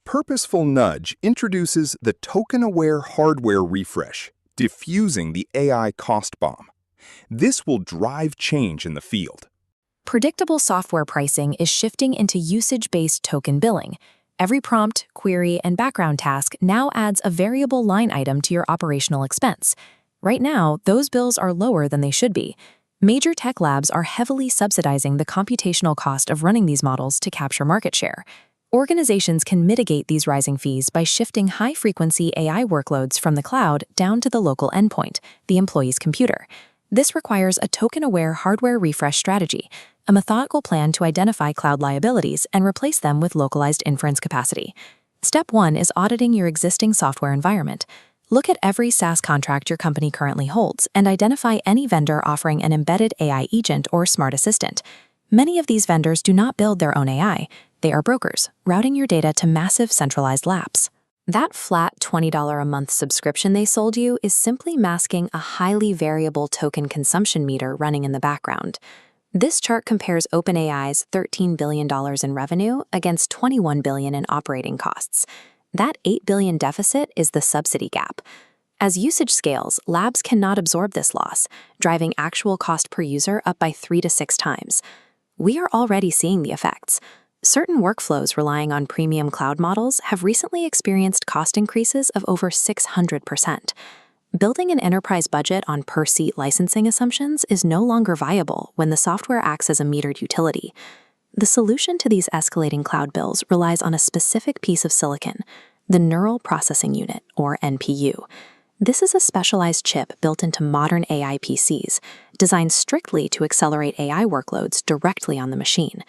Purposeful Nudge introduces the token-aware hardware refresh, diffusing the AI cost bomb. This will drive change in the field. Predictable software pricing is shifting into usage-based token billing. Every prompt, query, and background task now adds a variable line item to your operational expense. Right now, those bills are lower than they should be. Major tech labs are heavily subsidizing the computational cost of running these models to capture market share. Organizations can mitigate these rising fees by shifting high-frequency AI workloads from the cloud down to the local endpoint, the employee's computer. This requires a token-aware hardware refresh strategy, a methodical plan to identify cloud liabilities and replace them with localized inference capacity. Step 1 is auditing your existing software environment. Look at every SaaS contract your company currently holds and identify any vendor offering an embedded AI agent or smart assistant. Many of these vendors do not build their own AI. They are brokers, routing your data to massive centralized labs. That flat $20 a month subscription they sold you is simply masking a highly variable token consumption meter running in the background. This chart compares OpenAI's $13 billion in revenue against $21 billion in operating costs. That $8 billion deficit is the subsidy gap. As usage scales, labs cannot absorb this loss, driving actual cost per user up by 3 to 6 times. We are already seeing the effects. Certain workflows relying on premium cloud models have recently experienced cost increases of over 600%. Building an enterprise budget on per-seat licensing assumptions is no longer viable when the software acts as a metered utility. The solution to these escalating cloud bills relies on a specific piece of silicon, the Neural Processing Unit, or NPU. This is a specialized chip built into modern AI PCs, designed strictly to accelerate AI workloads directly on the machine.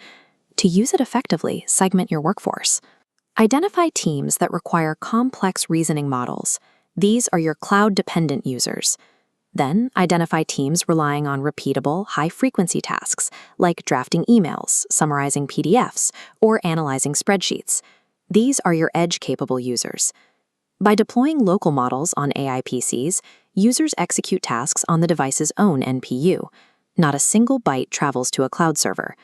To use it effectively, segment your workforce. Identify teams that require complex reasoning models. These are your cloud-dependent users. Then, identify teams relying on repeatable, high-frequency tasks, like drafting emails, summarizing PDFs, or analyzing spreadsheets. These are your edge-capable users. By deploying local models on AI PCs, users execute tasks on the device's own NPU. Not a single byte travels to a cloud server.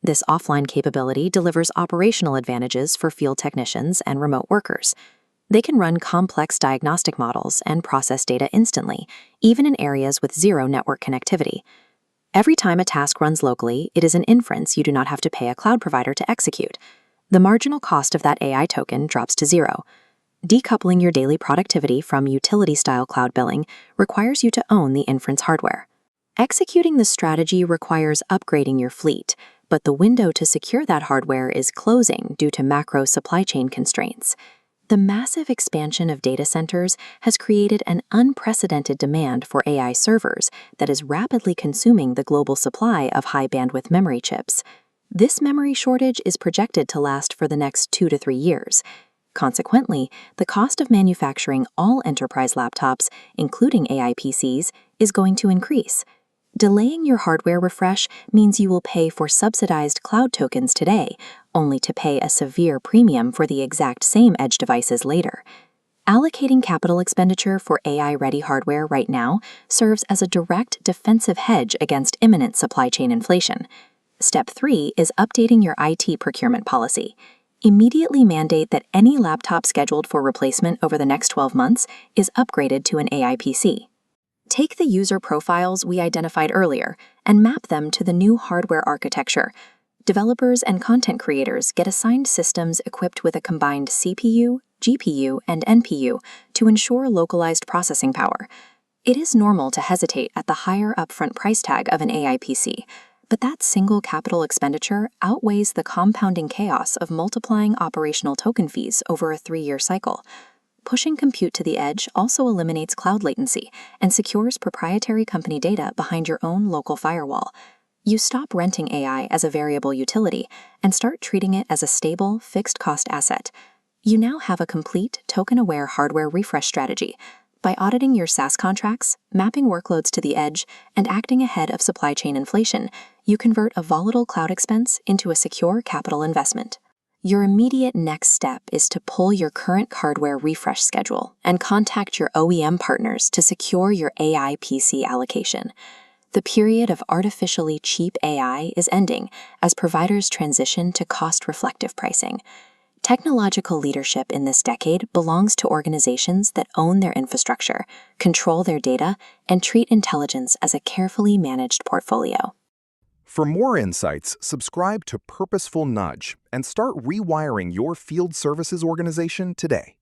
This offline capability delivers operational advantages for field technicians and remote workers. They can run complex diagnostic models and process data instantly, even in areas with zero network connectivity. Every time a task runs locally, it is an inference you do not have to pay a cloud provider to execute. The marginal cost of that AI token drops to zero. Decoupling your daily productivity from utility-style cloud billing requires you to own the inference hardware. Executing this strategy requires upgrading your fleet, but the window to secure that hardware is closing due to macro supply chain constraints. The massive expansion of data centers has created an unprecedented demand for AI servers that is rapidly consuming the global supply of high-bandwidth memory chips. This memory shortage is projected to last for the next 2 to 3 years. Consequently, the cost of manufacturing all enterprise laptops, including AI PCs, is going to increase. Delaying your hardware refresh means you will pay for subsidized cloud tokens today, only to pay a severe premium for the exact same edge devices later. Allocating capital expenditure for AI-ready hardware right now serves as a direct defensive hedge against imminent supply chain inflation. Step 3 is updating your IT procurement policy. Immediately mandate that any laptop scheduled for replacement over the next 12 months is upgraded to an AI PC. Take the user profiles we identified earlier and map them to the new hardware architecture. Developers and content creators get assigned systems equipped with a combined CPU, GPU, and NPU to ensure localized processing power. It is normal to hesitate at the higher upfront price tag of an AI PC, but that single capital expenditure outweighs the compounding chaos of multiplying operational token fees over a 3-year cycle. Pushing compute to the edge also eliminates cloud latency and secures proprietary company data behind your own local firewall. You stop renting AI as a variable utility and start treating it as a stable, fixed-cost asset. You now have a complete, token-aware hardware refresh strategy. By auditing your SaaS contracts, mapping workloads to the edge, and acting ahead of supply chain inflation, you convert a volatile cloud expense into a secure capital investment. Your immediate next step is to pull your current hardware refresh schedule and contact your OEM partners to secure your AI PC allocation. The period of artificially cheap AI is ending as providers transition to cost-reflective pricing. Technological leadership in this decade belongs to organizations that own their infrastructure, control their data, and treat intelligence as a carefully managed portfolio. For more insights, subscribe to Purposeful Nudge and start rewiring your field services organization today.